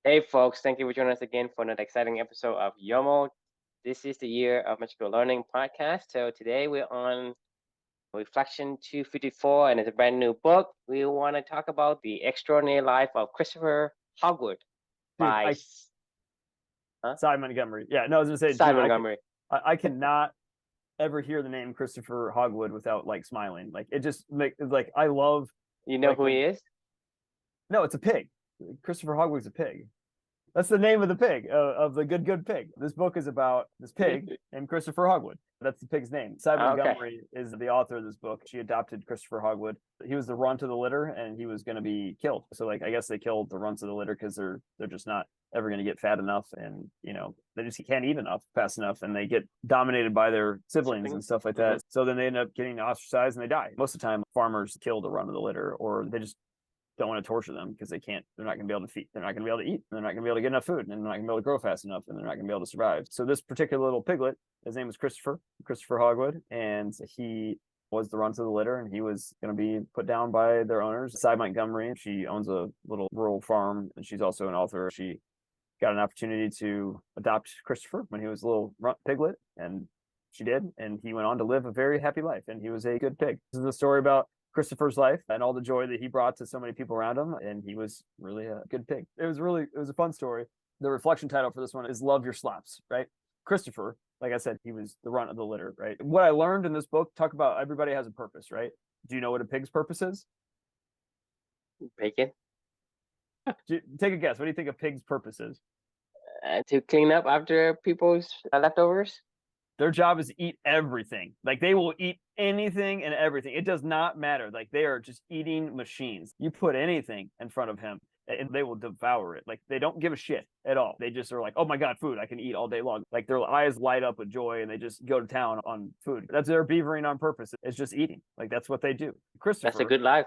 Hey folks, thank you for joining us again for another exciting episode of Yomo. This is the Year of Magical Learning podcast. So today we're on Reflection 254 and it's a brand new book. We want to talk about The Extraordinary Life of Christopher Hogwood Dude, by huh? Cy Montgomery. Yeah, no, I was gonna say, dude, Simon Montgomery. I cannot ever hear the name Christopher Hogwood without like smiling. Like it just make like I love You know like who when he is? no, it's a pig. Christopher Hogwood's a pig. That's the name of the pig, of the good pig. This book is about this pig named Christopher Hogwood. That's the pig's name. Cy Okay. Montgomery is the author of this book. She adopted Christopher Hogwood. He was the runt of the litter, and he was going to be killed. So, like, I guess they killed the runts of the litter because they're just not ever going to get fat enough, and they just can't eat enough fast enough, and they get dominated by their siblings and stuff like that. So then they end up getting ostracized and they die. Most of the time, farmers kill the runt of the litter, or they just don't want to torture them because they're not going to be able to feed, they're not going to be able to eat, they're not going to be able to get enough food, and they're not going to be able to grow fast enough, and they're not going to be able to survive. So this particular little piglet, his name was Christopher Hogwood, and he was the runt of the litter, and he was going to be put down by their owners, Cy Montgomery. She owns a little rural farm, and she's also an author. She got an opportunity to adopt Christopher when he was a little runt piglet, and she did, and he went on to live a very happy life, and he was a good pig. This is a story about Christopher's life and all the joy that he brought to so many people around him, and he was really a good pig. It was a fun story. The reflection title for this one is Love Your Slops, right? Christopher, like I said, he was the runt of the litter, right? What I learned in this book, talk about everybody has a purpose, right? Do you know what a pig's purpose is? Bacon. Take a guess. What do you think a pig's purpose is? To clean up after people's leftovers. Their job is to eat everything. Like they will eat anything and everything. It does not matter. Like they are just eating machines. You put anything in front of him and they will devour it. Like they don't give a shit at all. They just are like, oh my God, food. I can eat all day long. Like their eyes light up with joy and they just go to town on food. That's their beavering on purpose. It's just eating. Like that's what they do. Christopher. That's a good life.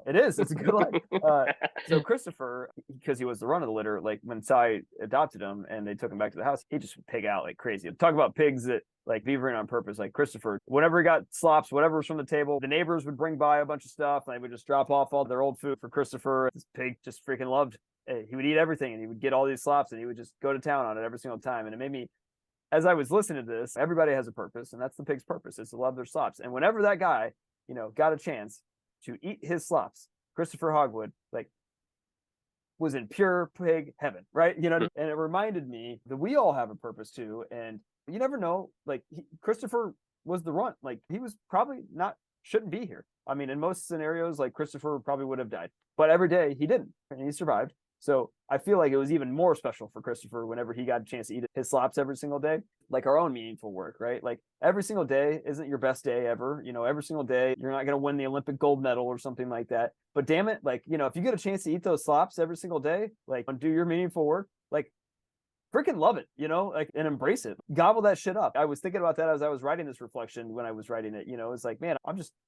It is. It's a good life. So Christopher, because he was the run of the litter, like when Cy adopted him and they took him back to the house, he just would pig out like crazy. Talk about pigs that like beavering on purpose. Like Christopher, whenever he got slops, whatever was from the table, the neighbors would bring by a bunch of stuff and they would just drop off all their old food for Christopher. This pig just freaking loved it. He would eat everything and he would get all these slops and he would just go to town on it every single time. And it made me, as I was listening to this, everybody has a purpose, and that's the pig's purpose, is to love their slops. And whenever that guy, got a chance to eat his slops, Christopher Hogwood, like, was in pure pig heaven, right? And it reminded me that we all have a purpose too. And you never know, like, Christopher was the runt. Like, he was probably shouldn't be here. I mean, in most scenarios, like, Christopher probably would have died. But every day he didn't, and he survived. So I feel like it was even more special for Christopher whenever he got a chance to eat his slops every single day, like our own meaningful work, right? Like every single day isn't your best day ever. Every single day, you're not going to win the Olympic gold medal or something like that. But damn it, like, if you get a chance to eat those slops every single day, like, and do your meaningful work, like, freaking love it, like, and embrace it. Gobble that shit up. I was thinking about that as I was writing this reflection when I was writing it. It's like, man,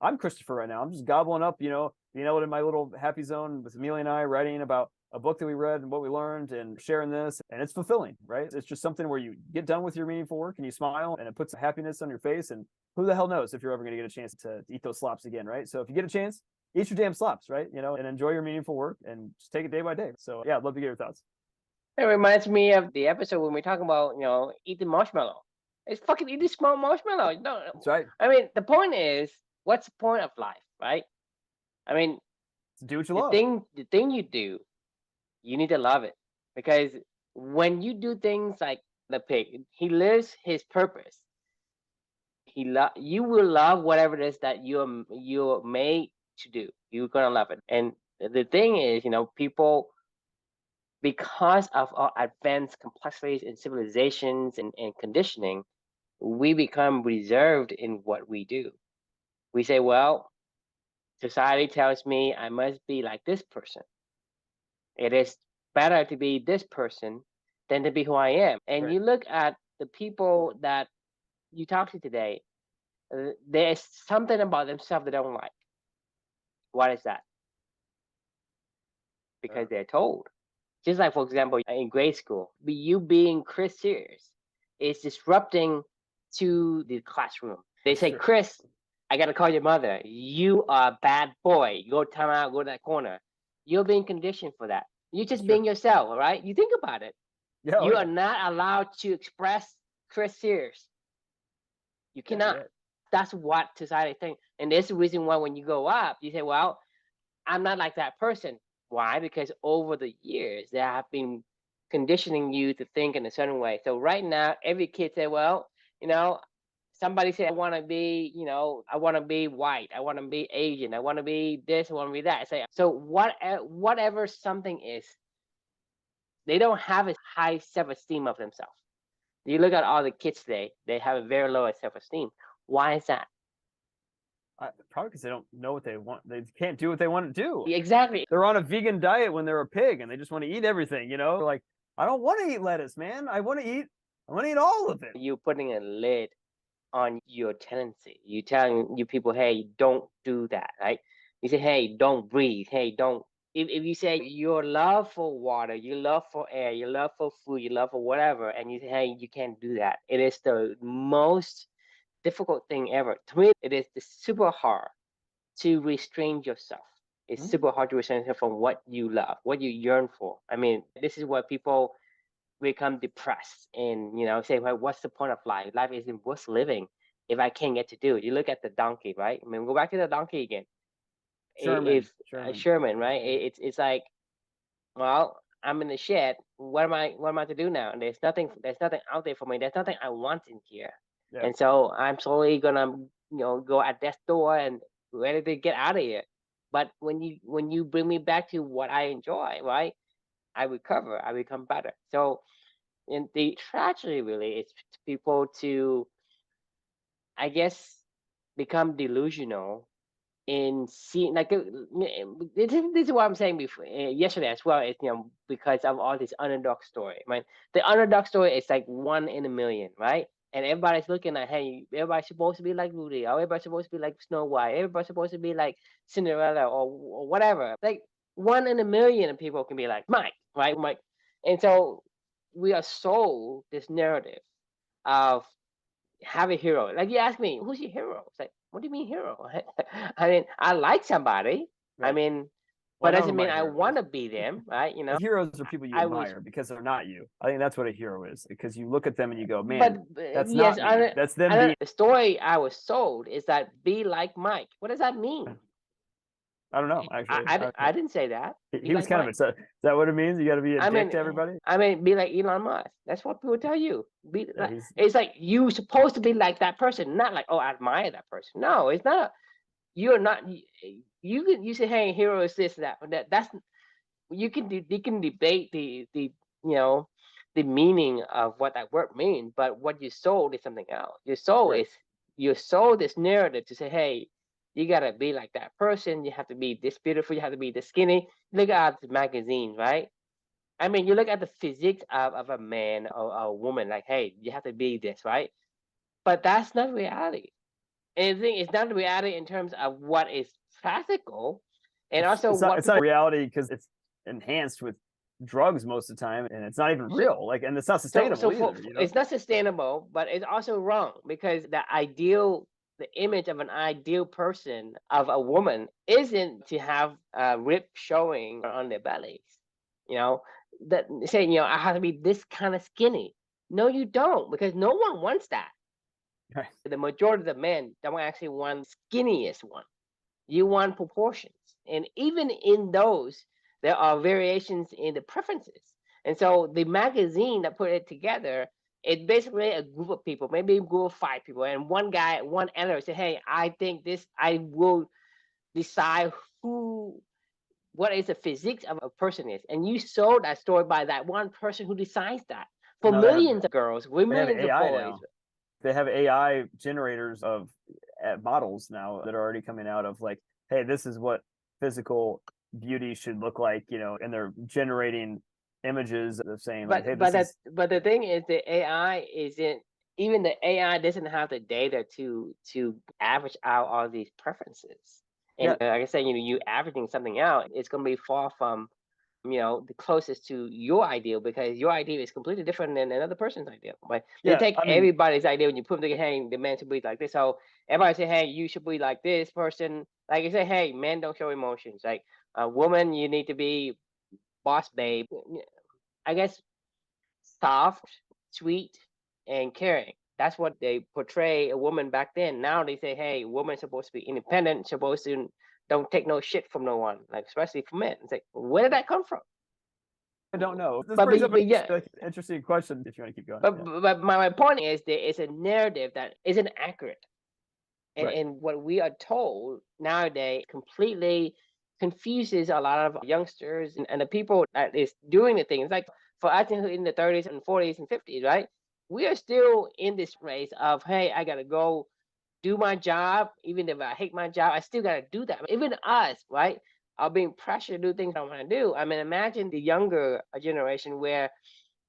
I'm Christopher right now. I'm just gobbling up, in my little happy zone with Amelia and I, writing about a book that we read and what we learned and sharing this. And it's fulfilling, right? It's just something where you get done with your meaningful work and you smile and it puts happiness on your face. And who the hell knows if you're ever going to get a chance to eat those slops again, right? So if you get a chance, eat your damn slops, right? And enjoy your meaningful work and just take it day by day. So yeah, I'd love to get your thoughts. It reminds me of the episode when we're talking about, eating marshmallow. It's fucking eating small marshmallow. No, that's right. I mean, the point is, what's the point of life, right? I mean, do what you love. The thing you do, you need to love it, because when you do things like the pig, he lives his purpose. You will love whatever it is that you're made to do. You're gonna love it. And the thing is, people, because of our advanced complexities in civilizations and conditioning, we become reserved in what we do. We say, well, society tells me I must be like this person. It is better to be this person than to be who I am. And right. You look at the people that you talk to today, there's something about themselves they don't like. What is that? Because they're told. Just like, for example, in grade school, you being Chris Sears is disrupting to the classroom. They say, sure. Chris, I got to call your mother. You are a bad boy. You go time out, go to that corner. You're being conditioned for that. You're just Sure. being yourself, right? You think about it. Yeah. Oh, You yeah. are not allowed to express Chris Sears. You Yeah. cannot. Yeah. That's what society thinks. And there's the reason why when you go up, you say, well, I'm not like that person. Why? Because over the years, they have been conditioning you to think in a certain way. So right now, every kid say, well, you know, somebody say, I want to be, I want to be white. I want to be Asian. I want to be this. I want to be that. I say, so whatever something is, they don't have a high self-esteem of themselves. You look at all the kids today, they have a very low self-esteem. Why is that? Probably because they don't know what they want. They can't do what they want to do. Exactly. They're on a vegan diet when they're a pig and they just want to eat everything, Like, I don't want to eat lettuce, man. I want to eat all of it. You're putting a lid on your tendency. You telling you people, hey, don't do that, right? You say, hey, don't breathe. Hey, don't. If you say your love for water, your love for air, your love for food, your love for whatever, and you say, hey, you can't do that. It is the most difficult thing ever. To me, it is super hard to restrain yourself. It's Mhm. super hard to restrain yourself from what you love, what you yearn for. I mean, this is what people become depressed and say, well, what's the point of life? Life isn't worth living if I can't get to do it. You look at the donkey, right? I mean, go back to the donkey again. Sherman. If Sherman. Sherman, right? It's like, well, I'm in the shed. What am I to do now? And there's nothing out there for me. There's nothing I want in here. Yeah. And so I'm slowly gonna go at death's door and ready to get out of here. But when you bring me back to what I enjoy, right? I recover. I become better. So, and the tragedy really is people to, I guess, become delusional in seeing like this is what I'm saying before yesterday as well. It's because of all this underdog story, right? The underdog story is like one in a million, right? And everybody's looking at, hey, everybody's supposed to be like Rudy, or everybody's supposed to be like Snow White, everybody's supposed to be like Cinderella or whatever. Like one in a million of people can be like Mike, right? Mike. And so we are sold this narrative of have a hero. Like you ask me, who's your hero? It's like, what do you mean hero? I mean, I like somebody. I Right. mean, Well, but I know who doesn't my mean I hero want is. to be them, right? Heroes are people you I was, admire because they're not you. I think that's what a hero is, because you look at them and you go, but man, that's yes, not me. That's them being. the story I was sold is that be like Mike. What does that mean? I don't know, actually. I didn't say that. Be He was like kind of Mike. a. Is that what it means? You got to be a I dick mean, to everybody? be like Elon Musk. That's what people tell you. Be Yeah, like, it's like you supposed to be like that person, not like, oh, I admire that person. No, it's not. You're not. You say, hey, hero is this that, but that's you can debate the you know the meaning of what that word means, but what you sold is something else. right. You sold this narrative to say, hey, you gotta be like that person. You have to be this beautiful. You have to be this skinny. Look at the magazines, right? I mean, you look at the physique of a man or a woman. Like, hey, you have to be this, right? But that's not reality. And the thing is not the reality in terms of what is practical, and also It's not. what It's not people. reality because it's enhanced with drugs most of the time, and it's not even So, real. Like, and it's not so, sustainable so either. it's not sustainable, but it's also wrong because the image of an ideal person of a woman isn't to have rib showing on their bellies. You know that saying, I have to be this kind of skinny. No, you don't, because no one wants that. Right. The majority of the men don't actually want skinniest one. You want proportions. And even in those, there are variations in the preferences. And so the magazine that put it together, it's basically a group of people, maybe a group of 5 people, and one guy, one editor said, hey, I think this, I will decide what is the physique of a person is. And you sold that story by that one person who decides that for Now they have millions of girls, with millions of AI boys. now. They have AI generators of models now that are already coming out of, like, hey, this is what physical beauty should look like, and they're generating images of saying, like, hey, But this is. but the thing is, the AI isn't even the AI doesn't have the data to average out all these preferences. And Yeah. like I said, you averaging something out, it's going to be far from the closest to your ideal, because your ideal is completely different than another person's ideal. But they Yeah, take I mean, everybody's ideal and you put them together. Hey, the man should be like this. So everybody say, hey, you should be like this person. Like you say, hey, men don't show emotions. Like a woman, you need to be boss babe. I guess soft, sweet, and caring. That's what they portray a woman back then. Now they say, hey, woman's supposed to be independent, supposed to don't take no shit from no one, like especially from men. It's like, where did that come from? I don't know. This But brings up an yeah, interesting question if you want to keep going. but my point is there is a narrative that isn't accurate. Right. And what we are told nowadays completely confuses a lot of youngsters and the people that is doing the things. Like for us in the 30s and 40s and 50s, right? We are still in this race of, hey, I gotta go do my job, even if I hate my job, I still gotta do that. Even us, right, are being pressured to do things I want to do. I mean, imagine the younger generation where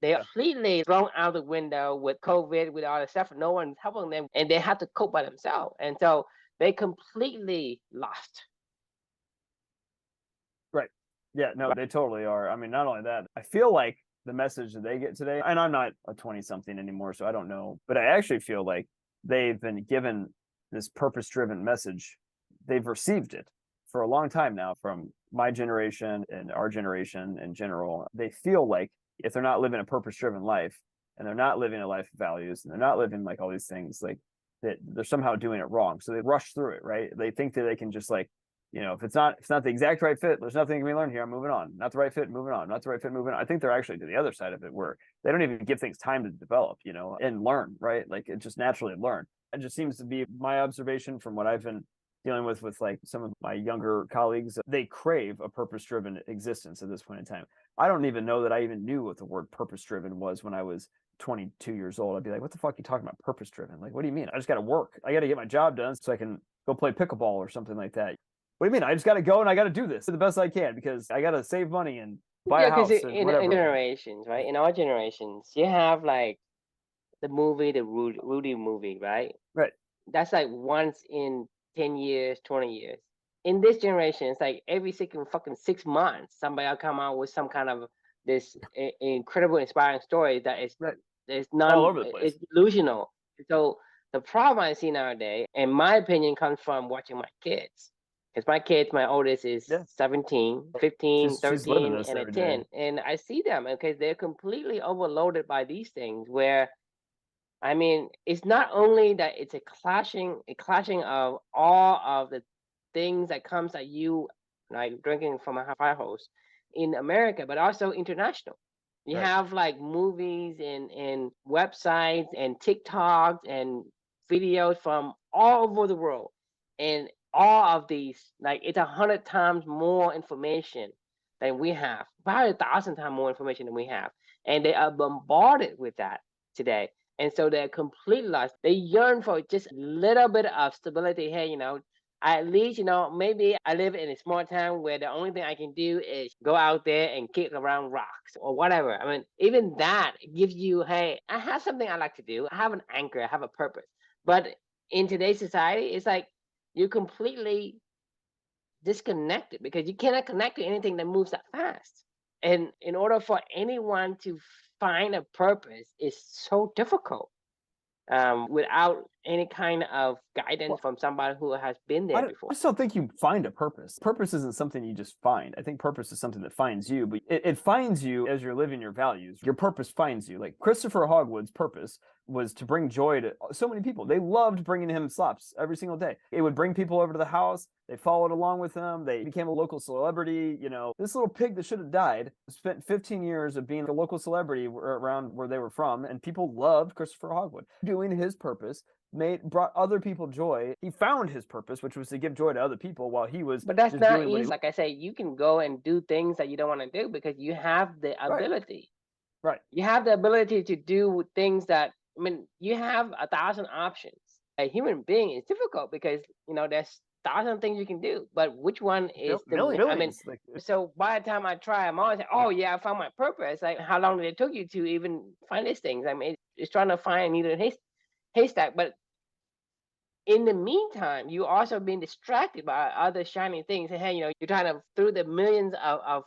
they are completely thrown out the window with COVID, with all the stuff, no one's helping them, and they have to cope by themselves. And so they completely lost. Right. Yeah, no, they totally are. I mean, not only that, I feel like the message that they get today, and I'm not a 20 something anymore, so I don't know, but I actually feel like they've been given this purpose driven message. They've received it for a long time now from my generation and our generation in general. They feel like if they're not living a purpose driven life and they're not living a life of values and they're not living like all these things, like that they're somehow doing it wrong. So they rush through it, right? They think that they can just like, if it's not the exact right fit, there's nothing we learn here. I'm moving on. Not the right fit, moving on. Not the right fit, moving on. I think they're actually to the other side of it where they don't even give things time to develop, and learn, right? Like it just naturally learn. It just seems to be my observation from what I've been dealing with like some of my younger colleagues. They crave a purpose-driven existence at this point in time. I don't even know that I even knew what the word purpose-driven was when I was 22 years old. I'd be like, what the fuck are you talking about purpose-driven? Like, what do you mean? I just got to work. I got to get my job done so I can go play pickleball or something like that. What do you mean? I just got to go and I got to do this the best I can because I got to save money and buy a house and whatever. In generations, right? In our generations, you have like the movie, the Rudy movie, right? Right. That's like once in 10 years, 20 years. In this generation, it's like every fucking 6 months, somebody will come out with some kind of this incredible, inspiring story that is right. It's all over the place. It's delusional. So the problem I see nowadays, in my opinion, comes from watching my kids. Because my kids, my oldest is 17, 15, she's 13, and a 10. And I see them because they're completely overloaded by these things where, I mean, it's not only that it's a clashing of all of the things that comes at you, like drinking from a fire hose in America, but also international. You have like movies and websites and TikToks and videos from all over the world. And all of these, like it's 100 times more information than we have, probably 1,000 times more information than we have. And they are bombarded with that today. And so they're completely lost. They yearn for just a little bit of stability. Hey, at least, maybe I live in a small town where the only thing I can do is go out there and kick around rocks or whatever. I mean, even that gives you, hey, I have something I like to do. I have an anchor, I have a purpose. But in today's society, it's like you're completely disconnected because you cannot connect to anything that moves that fast. And in order for anyone to find a purpose is so difficult without any kind of guidance from somebody who has been there before. I just don't think you find a purpose. Purpose isn't something you just find. I think purpose is something that finds you, but it finds you as you're living your values. Your purpose finds you. Like Christopher Hogwood's purpose was to bring joy to so many people. They loved bringing him slaps every single day. It would bring people over to the house. They followed along with him. They became a local celebrity. This little pig that should have died spent 15 years of being a local celebrity around where they were from, and people loved Christopher Hogwood doing his purpose. Brought other people joy. He found his purpose, which was to give joy to other people while he was. But that's not easy. Like I say, you can go and do things that you don't want to do because you have the ability. Right. You have the ability to do things that, I mean, you have 1,000 options. A human being is difficult because there's 1,000 things you can do, but which one is millions? I mean, so by the time I try, I'm always like, oh yeah, I found my purpose. Like, how long did it took you to even find these things? I mean, it's trying to find a needle in a haystack, but in the meantime, you also being distracted by other shiny things. And hey, you're trying to through the millions of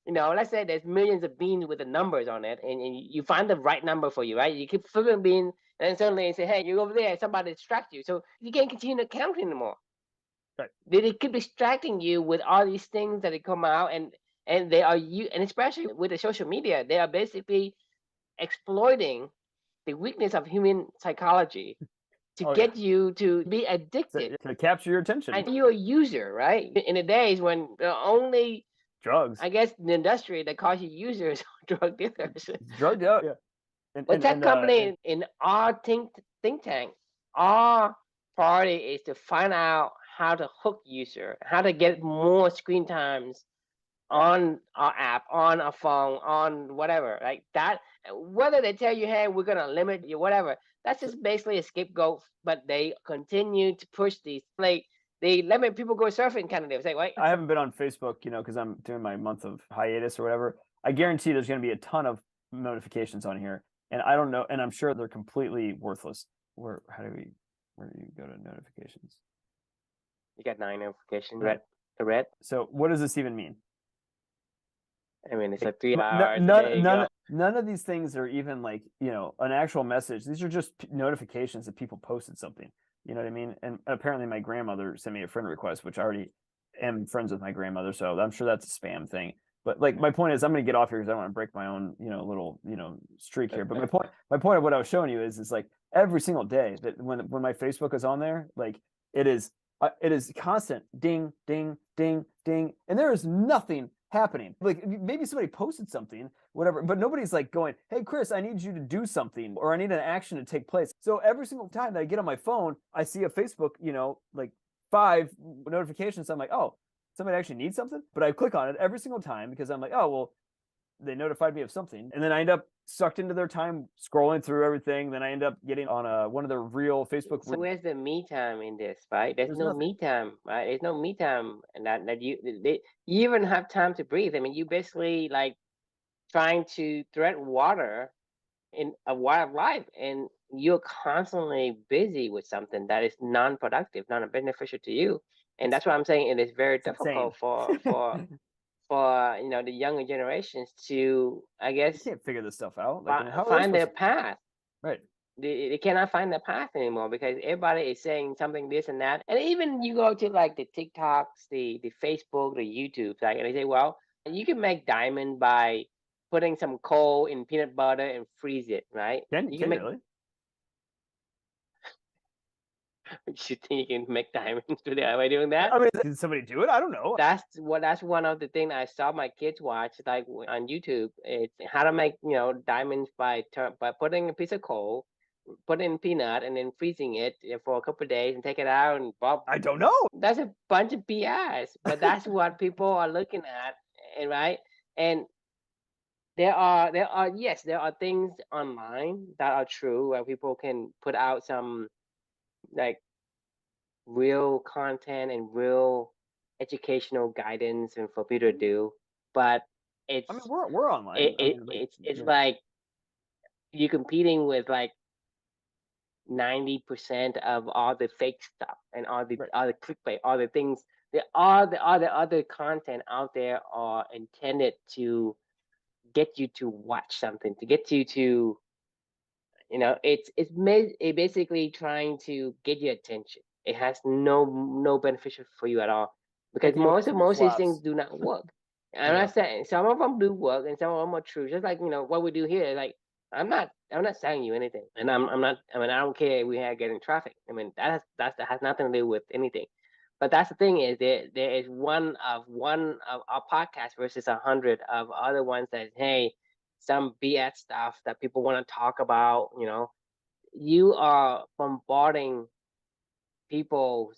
let's say there's millions of beans with the numbers on it, and you find the right number for you, right? You keep flipping beans, and then suddenly you say, hey, you're over there, somebody distract you. So you can't continue to count anymore. Right. They keep distracting you with all these things that they come out, and and they are and especially with the social media, they are basically exploiting the weakness of human psychology to get you to be addicted. To capture your attention. And you're a user, right? In the days when the only drugs, I guess, the industry that calls you users are drug dealers. Drug dealers, yeah. But tech company in our think tank, our priority is to find out how to hook user, how to get more screen times on our app, on our phone, on whatever, like that. Whether they tell you, hey, we're gonna limit you, whatever, that's just basically a scapegoat. But they continue to push these they limit people go surfing kind of deal. Say, wait, I haven't been on Facebook, because I'm doing my month of hiatus or whatever. I guarantee there's going to be a ton of notifications on here, and I don't know, and I'm sure they're completely worthless. Where do you go to notifications? You got 9 notifications. Right. Red. So what does this even mean? I mean, it's like 3 hours. None of these things are even like, an actual message. These are just notifications that people posted something. You know what I mean? And apparently my grandmother sent me a friend request, which I already am friends with my grandmother. So I'm sure that's a spam thing. But like, my point is, I'm going to get off here because I don't want to break my own, little, streak here. But my point of what I was showing you is like every single day that when my Facebook is on there, like it is constant ding, ding, ding, ding. And there is nothing happening. Like maybe somebody posted something, whatever, but nobody's like going, hey, Chris, I need you to do something, or I need an action to take place. So every single time that I get on my phone, I see a Facebook, like 5 notifications. I'm like, oh, somebody actually needs something. But I click on it every single time because I'm like, oh, well, they notified me of something. And then I end up sucked into their time scrolling through everything. Then I end up getting on one of their real Facebook. So where's the me time in this, right? There's no me time, right? There's no me time, and that you even have time to breathe. I mean, you basically like trying to tread water in a wildlife, and you're constantly busy with something that is non-productive, not beneficial to you. And that's what I'm saying. It is very difficult for the younger generations to, I guess, you can't figure this stuff out. Like, find their path. Right. They cannot find their path anymore because everybody is saying something this and that. And even you go to like the TikToks, the Facebook, the YouTube, like, and they say, well, you can make diamond by putting some coal in peanut butter and freeze it, right? You can really? You think you can make diamonds by doing that? I mean, did somebody do it? I don't know. That's one of the things I saw my kids watch, like on YouTube. It's how to make diamonds by putting a piece of coal, put in peanut, and then freezing it for a couple of days and take it out and pop. I don't know. That's a bunch of BS, but that's what people are looking at, and right. And there are things online that are true where people can put out some like real content and real educational guidance and for people to do, but it's we're online. It's like you're competing with like 90% of all the fake stuff and all the clickbait, all the things. All the other content out there are intended to get you to watch something, to get you to it's basically trying to get your attention. It has no beneficial for you at all because most of these things do not work. I'm not saying some of them do work and some of them are true. Just like what we do here. Like I'm not selling you anything, and I'm not. I mean, I don't care if we had getting traffic. I mean that has nothing to do with anything. But that's the thing is there is one of our podcast versus 100 of other ones that hey, some BS stuff that people want to talk about. You are bombarding people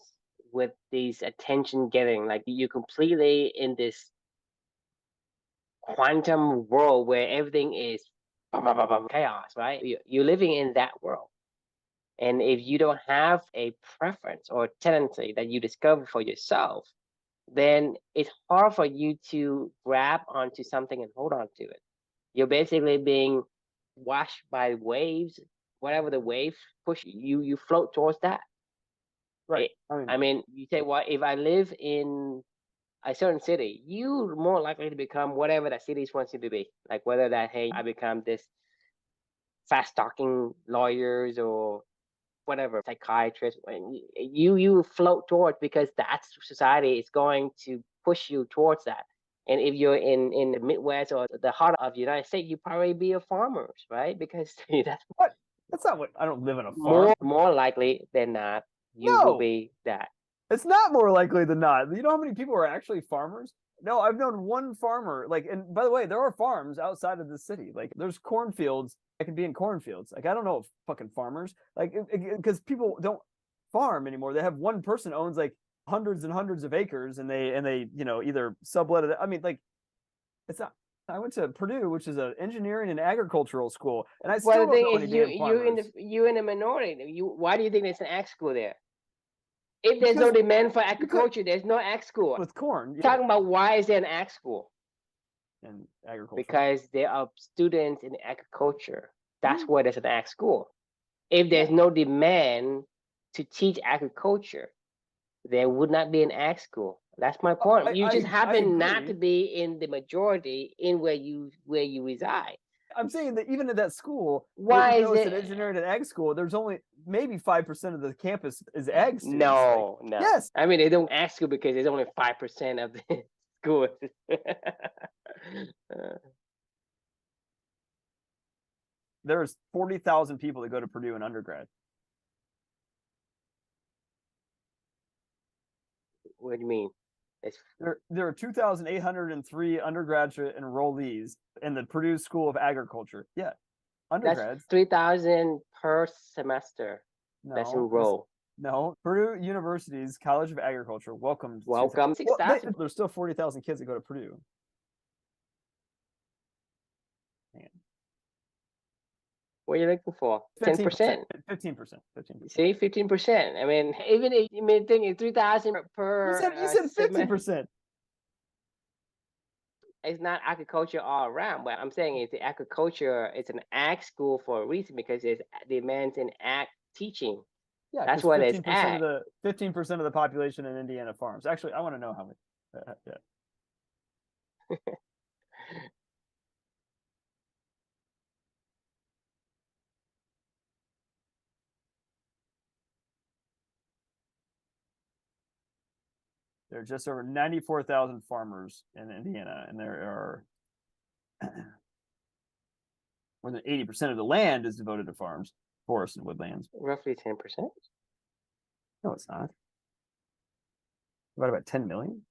with these attention getting, like you're completely in this quantum world where everything is chaos, right? You're living in that world. And if you don't have a preference or tendency that you discover for yourself, then it's hard for you to grab onto something and hold on to it. You're basically being washed by waves. Whatever the wave push you float towards that. Right. I mean, you say, well, if I live in a certain city, you're more likely to become whatever that city wants you to be. Like whether that, hey, I become this fast talking lawyers or whatever psychiatrist. You float towards because that's society is going to push you towards that. And if you're in the Midwest or the heart of the United States, you probably be a farmer, right? Because that's What? That's not what. I don't live on a farm. more likely than not, you will No, be that. it's not more likely than not. You know how many people are actually farmers? No, I've known one farmer. Like, and by the way, there are farms outside of the city. Like, there's cornfields. I can be in cornfields. Like, I don't know fucking farmers. Like, because people don't farm anymore. They have one person owns like hundreds and hundreds of acres, and they either sublet it. I mean, like, it's not. I went to Purdue, which is an engineering and agricultural school, and I Well, still the don't thing know is, any damn farmers. you in the minority. Why do you think there's an ag school there? If there's no Because demand for because agriculture, there's no ag school. with corn, yeah, Talking about why is there an ag school? and agriculture. Because there are students in agriculture. That's Mhm. why there's an ag school. If there's Yeah. no demand to teach agriculture, there would not be an ag school. That's my point. You just I happen not to agree. be in the majority in where you reside. I'm saying that even at that school, Why even is though it's an it? engineering and ag school, there's only maybe 5% of the campus is ag students. No, Like, no. yes, I mean, they don't ag school because there's only 5% of the schools. there's 40,000 people that go to Purdue in undergrad. What do you mean? It's There are 2,803 undergraduate enrollees in the Purdue School of Agriculture. Yeah, that's undergrads. 3,000 per semester. That's No, enrolled. no. Purdue University's College of Agriculture welcomed. Welcome. Well, 6,000. there's still 40,000 kids that go to Purdue. Man. What are you looking for? 10%. 15%. See, 15%. I mean, even if you may think it's 3,000 per You said 50%. It's not agriculture all around, but I'm saying it's the agriculture. It's an ag school for a reason because there's demands in ag teaching. Yeah, That's because why there's 15% ag. of the 15% of the population in Indiana farms. Actually, I want to know how many. Yeah. There are just over 94,000 farmers in Indiana, and there are more than 80% of the land is devoted to farms, forests, and woodlands. Roughly 10%. No, it's not. About 10 million?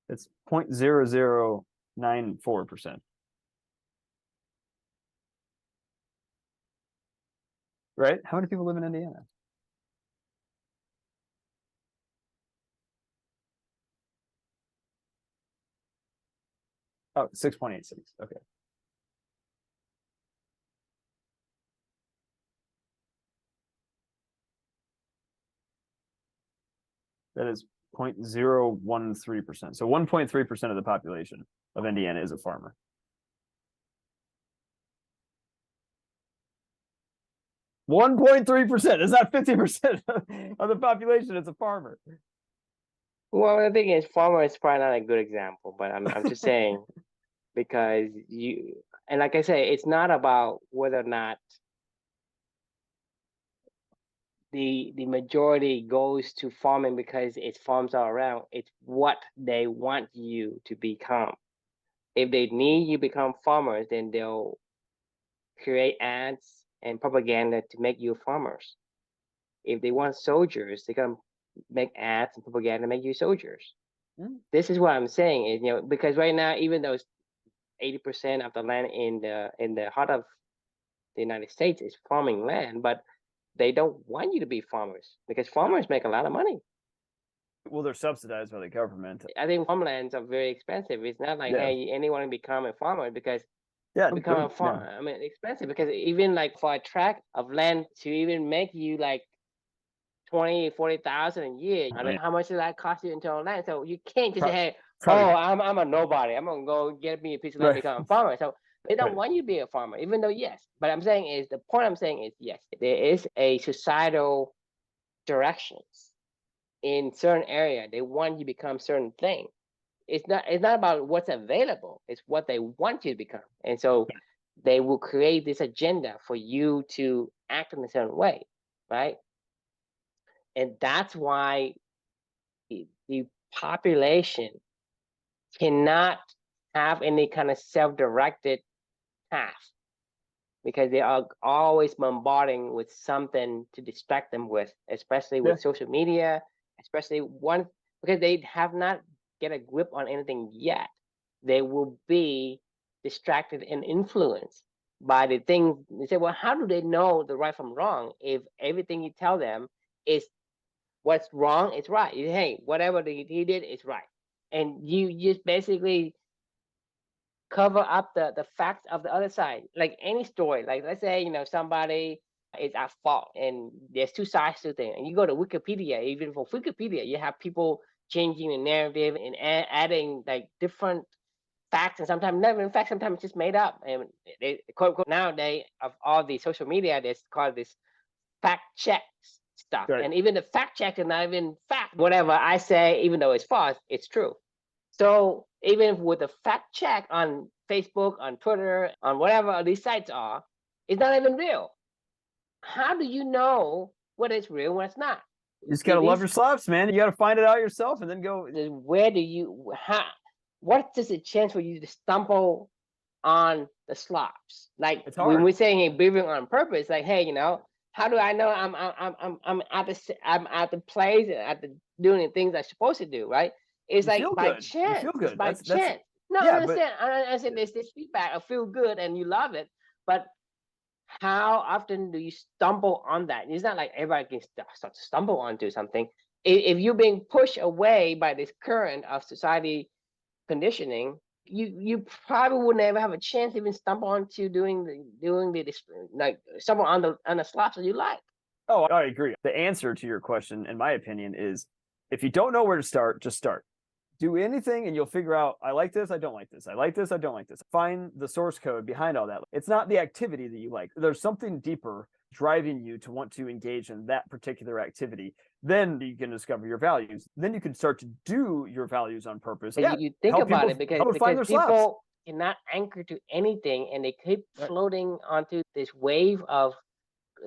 It's 0.0094%. Right? How many people live in Indiana? Oh, 6.86. Okay. That is 0.013%. So 1.3% of the population of Indiana is a farmer. One 1.3%. It's not 50% of the population. It's a farmer. Well, the thing is, farmer is probably not a good example, but I'm just saying because and like I say, it's not about whether or not the majority goes to farming because it's farms all around. It's what they want you to become. If they need you become farmers, then they'll create ads and propaganda to make you farmers. If they want soldiers, they're gonna make ads and propaganda to make you soldiers. This is what I'm saying is, because right now, even though 80% of the land in the heart of the United States is farming land, but they don't want you to be farmers because farmers make a lot of money. Well, they're subsidized by the government. I think farmlands are very expensive. It's not like, hey, anyone can become a farmer because become a farmer. I mean, expensive because even like for a tract of land to even make you like 20, 40,000 a year. I mean, how much does that cost you in total land? So you can't just say, hey, I'm a nobody. I'm gonna go get me a piece of land and become a farmer. So they don't want you to be a farmer, even though yes. But I'm saying is the point I'm saying is yes, there is a societal directions in certain area. They want you to become certain thing. It's not about what's available, it's what they want you to become. And so they will create this agenda for you to act in a certain way, right? And that's why the population cannot have any kind of self-directed path because they are always bombarding with something to distract them with, especially with social media, especially because they have not get a grip on anything yet. They will be distracted and influenced by the things. They say, well, how do they know the right from wrong if everything you tell them is what's wrong is right? Hey, whatever he did is right. And you just basically cover up the facts of the other side. Like any story, like let's say, somebody is at fault and there's two sides to things. And you go to Wikipedia, even for Wikipedia, you have people changing the narrative and adding like different facts, and sometimes never in fact sometimes it's just made up. And they quote unquote nowadays of all the social media, there's called this fact check stuff. Right. And even the fact check is not even fact. Whatever I say, even though it's false, it's true. So even with a fact check on Facebook, on Twitter, on whatever these sites are, it's not even real. How do you know what is real and what's not? You just gotta love your slops, man. You gotta find it out yourself and then go. Where do you what is the chance for you to stumble on the slops? Like when we're saying hey, breathing on purpose, like hey, how do I know I'm at the place at the doing the things I'm supposed to do, right? It's like by chance. You feel good. It's by chance. No, I understand. I understand there's this feedback. I feel good and you love it, but how often do you stumble on that? It's not like everybody can start to stumble onto something. If you're being pushed away by this current of society conditioning, you probably would never have a chance to even stumble onto doing the like stumble on the slots that you like. Oh, I agree. The answer to your question, in my opinion, is if you don't know where to start, just start. Do anything and you'll figure out, I like this, I don't like this. I like this, I don't like this. Find the source code behind all that. It's not the activity that you like. There's something deeper driving you to want to engage in that particular activity. Then you can discover your values. Then you can start to do your values on purpose. Yeah, you think about it because people cannot anchor to anything and they keep floating onto this wave of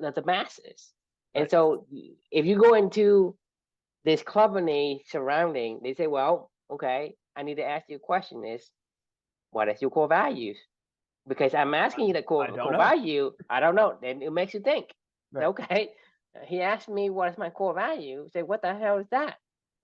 the masses. And so if you go into this company surrounding, they say, well, okay, I need to ask you a question is, what is your core values? Because I'm asking you the core value, I don't know. Then it makes you think. Right. Okay, he asked me what is my core value. Say, what the hell is that?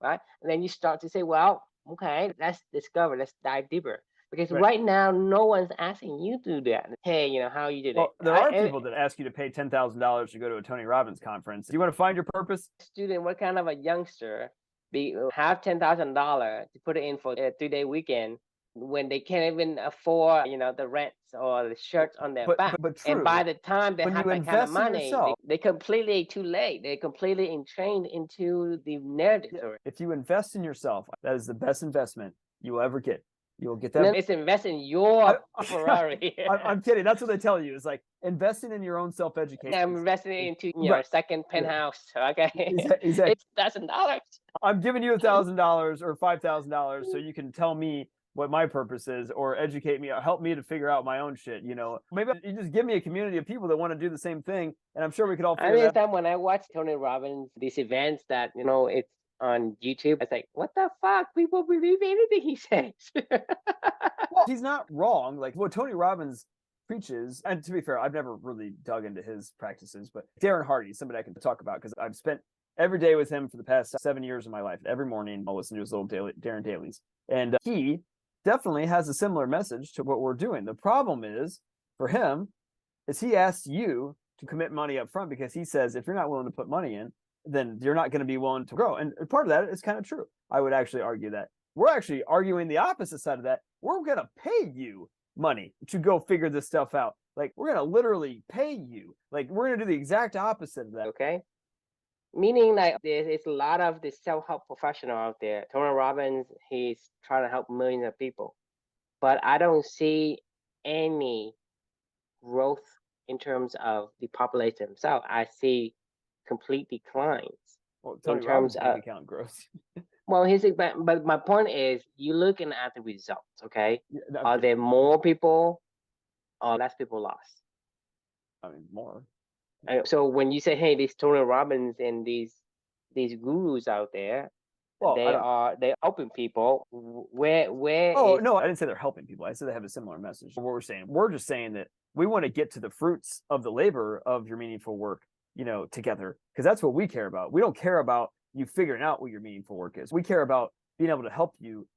Right? And then you start to say, well, okay, let's discover, let's dive deeper. Because right now, no one's asking you to do that. Hey, how you did it. There are people that ask you to pay $10,000 to go to a Tony Robbins conference. Do you want to find your purpose? Student, what kind of a youngster have $10,000 to put it in for a 3-day weekend when they can't even afford, the rents or the shirts on their back? But true. And by the time they have that kind of money, they're completely too late. They're completely entrained into the narrative. If you invest in yourself, that is the best investment you will ever get. You'll get that. It's invest in your Ferrari. I'm kidding. That's what they tell you. It's like investing in your own self-education. I'm investing into your second penthouse. Okay. Exactly. It's $1,000. I'm giving you $1,000 or $5,000 so you can tell me what my purpose is or educate me or help me to figure out my own shit. Maybe you just give me a community of people that want to do the same thing, and I'm sure we could all figure it out. When I watch Tony Robbins, these events that it's on YouTube, it's like, what the fuck? People believe anything he says. Well, he's not wrong. Like what Tony Robbins preaches, and to be fair, I've never really dug into his practices, but Darren Hardy, somebody I can talk about because I've spent every day with him for the past 7 years of my life. Every morning I'll listen to his little Darren dailies, and he definitely has a similar message to what we're doing. The problem is for him is he asks you to commit money up front because he says if you're not willing to put money in, then you're not going to be willing to grow. And part of that is kind of true. I would actually argue that. We're actually arguing the opposite side of that. We're going to pay you money to go figure this stuff out. Like we're going to literally pay you. Like we're going to do the exact opposite of that. Okay. Meaning like there's a lot of this self-help professional out there. Tony Robbins, he's trying to help millions of people. But I don't see any growth in terms of the population themselves. I see complete declines in terms of account growth. Well, but my point is, you're looking at the results. Okay, are there more people or less people lost? I mean, more. So when you say, "Hey, these Tony Robbins and these gurus out there," Well, I don't. they're helping people. Where Oh is no, I didn't say they're helping people. I said they have a similar message. What we're just saying that we want to get to the fruits of the labor of your meaningful work, together, because that's what we care about. We don't care about you figuring out what your meaningful work is. We care about being able to help you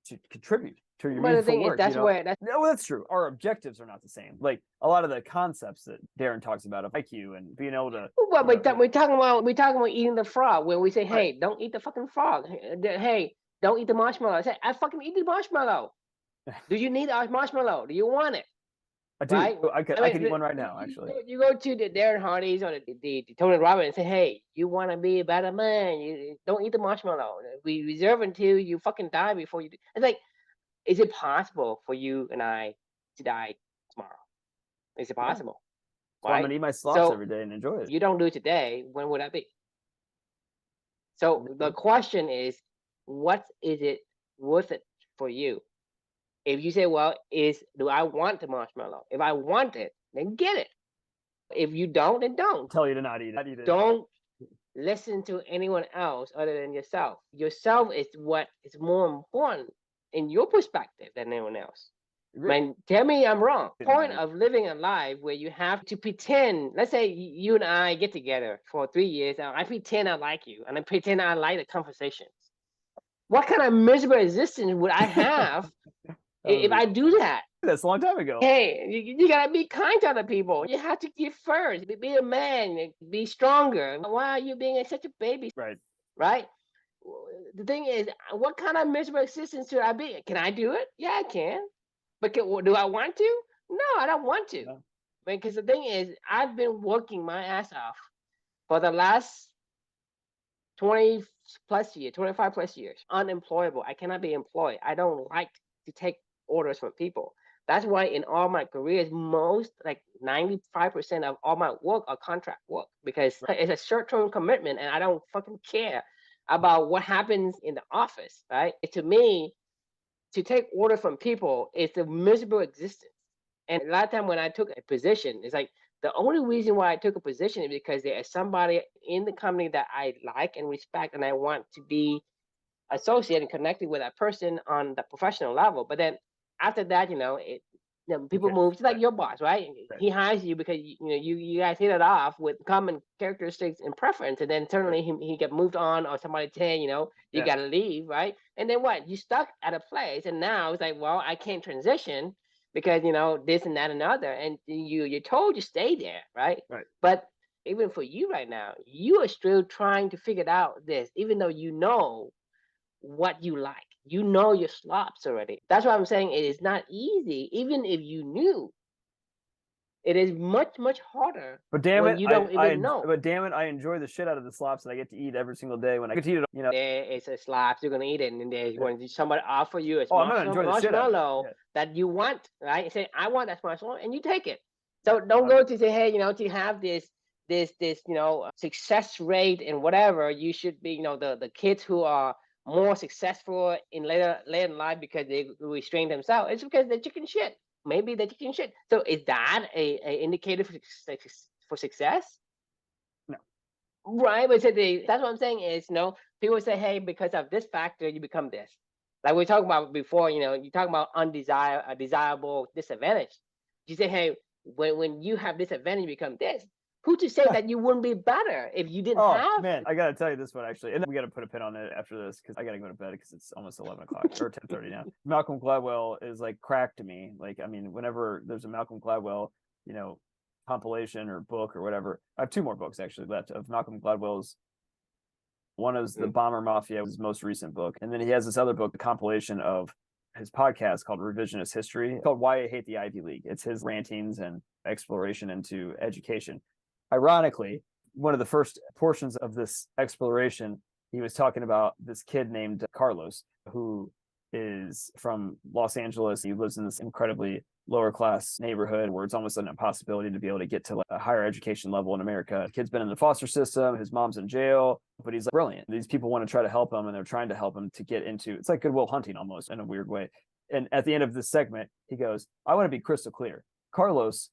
to contribute to your but the meaningful thing is work. that's where that's No, that's true. Our objectives are not the same. Like a lot of the concepts that Darren talks about of IQ and being able to. well, we're talking about eating the frog when we say, Right. hey, don't eat the fucking frog. Hey, don't eat the marshmallow. I say, I fucking eat the marshmallow. Do you need a marshmallow? Do you want it? I do. Right? I could eat one right now, actually. You go to the Darren Hardys or the Tony Robbins and say, hey, you want to be a better man? You don't eat the marshmallow. We reserve until you fucking die before you do. It's like, is it possible for you and I to die tomorrow? Is it Yeah. possible? So I'm gonna eat my slops every day and enjoy it. You don't do it today. When would that be? So the question is, what is it worth it for you? If you say, well, do I want the marshmallow? If I want it, then get it. If you don't, then don't. Tell you to not eat it. Don't listen to anyone else other than yourself. Yourself is what is more important in your perspective than anyone else. Man, tell me I'm wrong. Point of living a life where you have to pretend. Let's say you and I get together for 3 years. And I pretend I like you, and I pretend I like the conversations. What kind of miserable existence would I have if I do that? That's a long time ago. Hey, you gotta be kind to other people. You have to give first. Be a man. Be stronger. Why are you being such a baby? Right. Right. The thing is, what kind of miserable existence should I be? Can I do it? Yeah, I can. But do I want to? No, I don't want to. No. Because the thing is, I've been working my ass off for the last 20 plus years, 25 plus years, unemployable. I cannot be employed. I don't like to take orders from people. That's why in all my careers, most like 95% of all my work are contract work because it's a short-term commitment and I don't fucking care about what happens in the office, right? To me, to take order from people is a miserable existence. And a lot of time when I took a position, it's like the only reason why I took a position is because there is somebody in the company that I like and respect, and I want to be associated and connected with that person on the professional level. But then after that, people move. It's like your boss, right? He hires you because you guys hit it off with common characteristics and preference, and then suddenly he get moved on, or somebody tell you got to leave, right? And then what? You stuck at a place, and now it's like, well, I can't transition because this and that and other, and you're told to stay there, right? Right. But even for you right now, you are still trying to figure out this, even though you know what you like. You know your slops already. That's why I'm saying it is not easy, even if you knew. It is much, much harder. But damn when it, you don't even know. But damn it, I enjoy the shit out of the slops that I get to eat every single day. When I get to eat it, there is a slops, you're gonna eat it, and then there's when somebody offer you a marshmallow that you want, right? You say, I want that marshmallow, and you take it. So don't go to say, hey, to have this success rate and whatever, you should be, the kids who are more successful in later in life because they restrain themselves. It's because they're chicken shit. Maybe they're chicken shit. So is that a indicator for success? No. Right, but that's what I'm saying is, people say, hey, because of this factor, you become this. Like we talked about before, you talk about undesirable disadvantage. You say, hey, when you have this advantage, you become this. Who to say that you wouldn't be better if you didn't have? Oh man, I gotta tell you this one actually, and we gotta put a pin on it after this because I gotta go to bed because it's almost 11 o'clock or 10:30 now. Malcolm Gladwell is like crack to me. Like, I mean, whenever there's a Malcolm Gladwell, compilation or book or whatever, I have 2 more books actually left of Malcolm Gladwell's. One is the Bomber Mafia, his most recent book, and then he has this other book, the compilation of his podcast called Revisionist History, called Why I Hate the Ivy League. It's his rantings and exploration into education. Ironically, one of the first portions of this exploration, he was talking about this kid named Carlos, who is from Los Angeles. He lives in this incredibly lower class neighborhood where it's almost an impossibility to be able to get to like a higher education level in America. The kid's been in the foster system. His mom's in jail, but he's like brilliant. These people want to try to help him, and they're trying to help him to get into, it's like Goodwill Hunting almost in a weird way. And at the end of this segment, he goes, I want to be crystal clear. Carlos'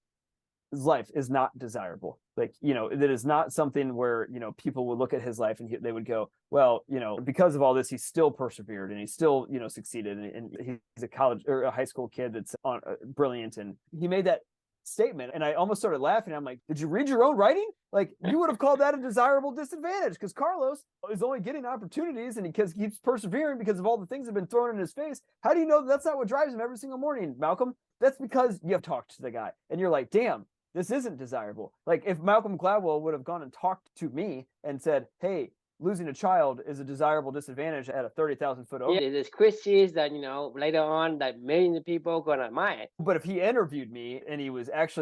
life is not desirable. Like, that is not something where, people would look at his life and they would go, well, because of all this, he's still persevered and he's still, succeeded. And he's a college or a high school kid that's brilliant. And he made that statement. And I almost started laughing. I'm like, did you read your own writing? Like, you would have called that a desirable disadvantage, because Carlos is only getting opportunities and he keeps persevering because of all the things that have been thrown in his face. How do you know that's not what drives him every single morning, Malcolm? That's because you have talked to the guy and you're like, damn, this isn't desirable. Like, if Malcolm Gladwell would have gone and talked to me and said, hey, losing a child is a desirable disadvantage at a 30,000-foot over. Yeah, there's Christians that, later on that millions of people are going to admire it. But if he interviewed me and he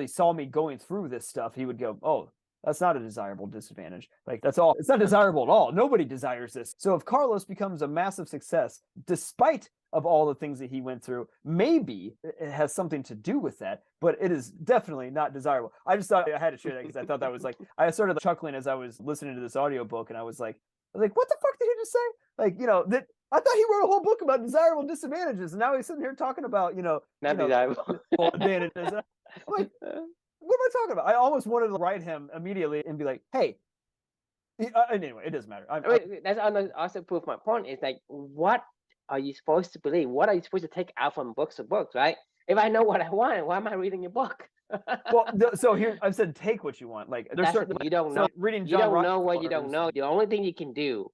saw me going through this stuff, he would go, oh, that's not a desirable disadvantage. Like, that's all. It's not desirable at all. Nobody desires this. So if Carlos becomes a massive success, despite of all the things that he went through, maybe it has something to do with that, but it is definitely not desirable. I just thought I had to share that because I thought that was like, I started chuckling as I was listening to this audiobook, and I was like, what the fuck did he just say? Like, that I thought he wrote a whole book about desirable disadvantages, and now he's sitting here talking about, not desirable advantages. I'm like, what am I talking about? I almost wanted to write him immediately and be like, hey, anyway, it doesn't matter. That's also proof my point. Is like, what are you supposed to believe? What are you supposed to take out from books to books, right? If I know what I want, why am I reading your book? Well, so here I've said take what you want. Like, there's certain you don't know. Reading John, you don't know what you don't know. The only thing you can do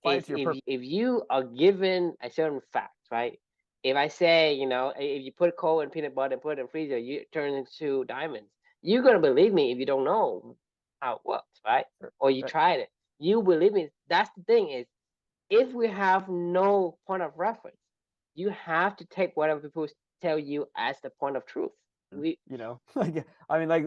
is if you are given a certain fact, right? If I say, if you put coal in peanut butter and put it in freezer, you turn into diamonds. You're gonna believe me if you don't know how it works, right? Or you tried it. You believe me. That's the thing is, if we have no point of reference, you have to take whatever people tell you as the point of truth. I mean, I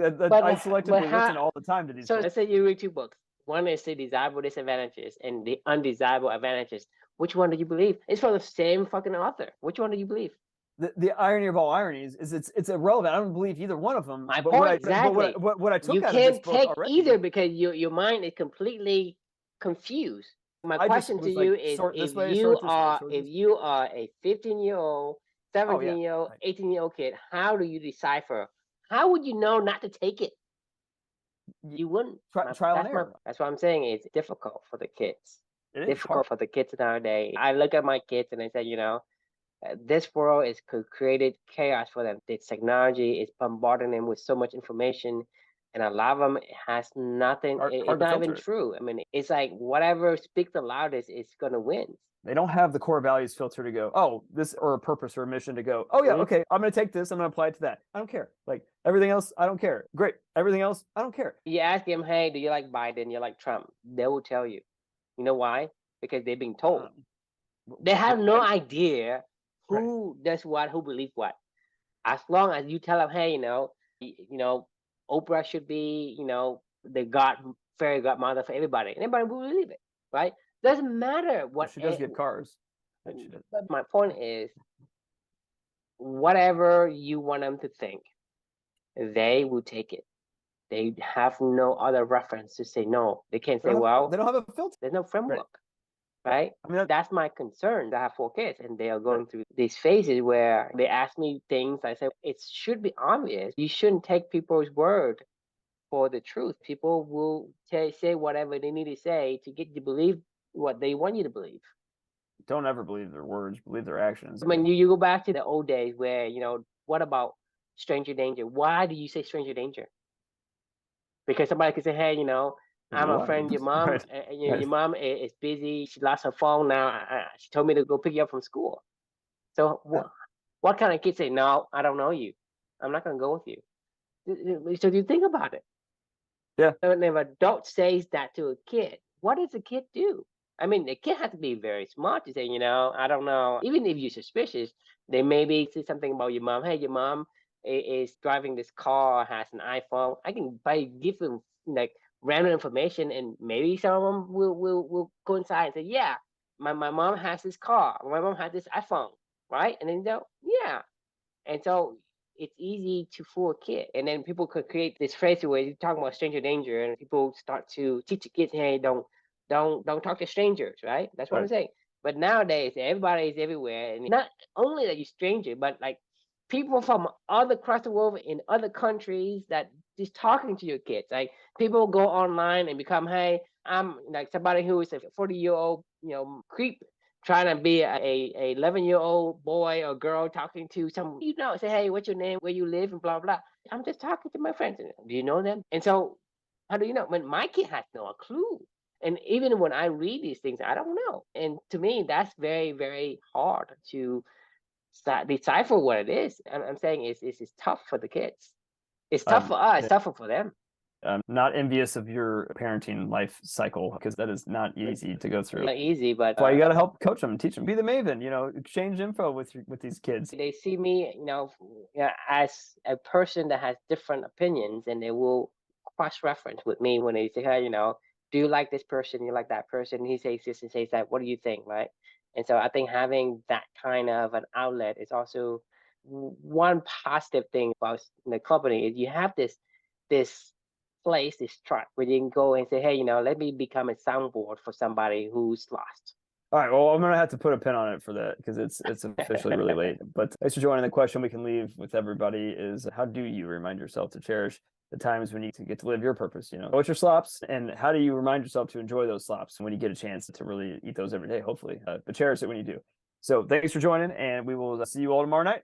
selectively listen all the time to these. So let's say you read two books. One is the desirable disadvantages and the undesirable advantages. Which one do you believe? It's from the same fucking author. Which one do you believe? The irony of all ironies is it's irrelevant. I don't believe either one of them. My point exactly. What I took you out can't of this book take already, either because your mind is completely confused. My question to you is: if you are a 15-year-old, 17-year-old, 18-year-old kid, how do you decipher? How would you know not to take it? You wouldn't. Trial and error. That's what I'm saying. It's difficult for the kids. It's difficult for the kids nowadays. I look at my kids and I say, this world is created chaos for them. The technology is bombarding them with so much information, and a lot of them has nothing. It's not even true. I mean, it's like whatever speaks the loudest is going to win. They don't have the core values filter to go, oh, this, or a purpose or a mission to go, oh yeah, okay, I'm going to take this, I'm going to apply it to that. I don't care. Like, everything else, I don't care. Great. Everything else, I don't care. You ask them, hey, do you like Biden? You like Trump? They will tell you. You know why? Because they're being told. They have no idea who does what, who believes what. As long as you tell them, hey, Oprah should be, the fairy godmother for everybody. Anybody will believe it, right? Doesn't matter what. She does get cars. But my point is, whatever you want them to think, they will take it. They have no other reference to say no. They can't say, they don't have a filter. There's no framework. Right? I mean, that's my concern. I have 4 kids and they are going through these phases where they ask me things. I say, it should be obvious. You shouldn't take people's word for the truth. People will say whatever they need to say to get you to believe what they want you to believe. Don't ever believe their words, believe their actions. I mean, you go back to the old days where, what about stranger danger? Why do you say stranger danger? Because somebody could say, hey, I'm a friend. Your mom, your mom is busy. She lost her phone now. She told me to go pick you up from school. So what kind of kid say, no, I don't know you. I'm not going to go with you. So you think about it. Yeah. So if an adult says that to a kid, what does the kid do? I mean, the kid has to be very smart to say, I don't know. Even if you're suspicious, they maybe say something about your mom. Hey, your mom is driving this car, has an iPhone. I can give them random information, and maybe some of them will coincide and say, yeah, my mom has this car, my mom has this iPhone, right? And then they'll, yeah. And so it's easy to fool a kid. And then people could create this phrase where you talk about stranger danger, and people start to teach the kids, hey, don't talk to strangers, right? That's what I'm saying. But nowadays, everybody is everywhere, and not only that you're stranger, but like people from other across the world in other countries that just talking to your kids. Like people go online and become, hey, I'm like somebody who is a 40-year-old, creep trying to be a 11-year-old boy or girl talking to some, say, hey, what's your name, where you live, and blah blah. I'm just talking to my friends. Do you know them? And so, how do you know? When my kid has no clue. And even when I read these things, I don't know. And to me, that's very, very hard to decipher what it is. I'm saying it's tough for the kids. It's tough for us, tougher for them. I'm not envious of your parenting life cycle because that is not easy to go through. Not easy, but that's why you got to help coach them, teach them, be the maven. Exchange info with these kids. They see me, as a person that has different opinions, and they will cross-reference with me when they say, hey, do you like this person? You like that person? He says this and says that. What do you think, right? And so I think having that kind of an outlet is also one positive thing about the company. Is you have this place, this track where you can go and say, hey, let me become a soundboard for somebody who's lost. All right, well, I'm gonna have to put a pin on it for that because it's officially really late. But thanks for joining. The question we can leave with everybody is, how do you remind yourself to cherish the times when you get to live your purpose? What's your slops, and how do you remind yourself to enjoy those slops when you get a chance to really eat those every day, hopefully, but cherish it when you do. So thanks for joining, and we will see you all tomorrow night.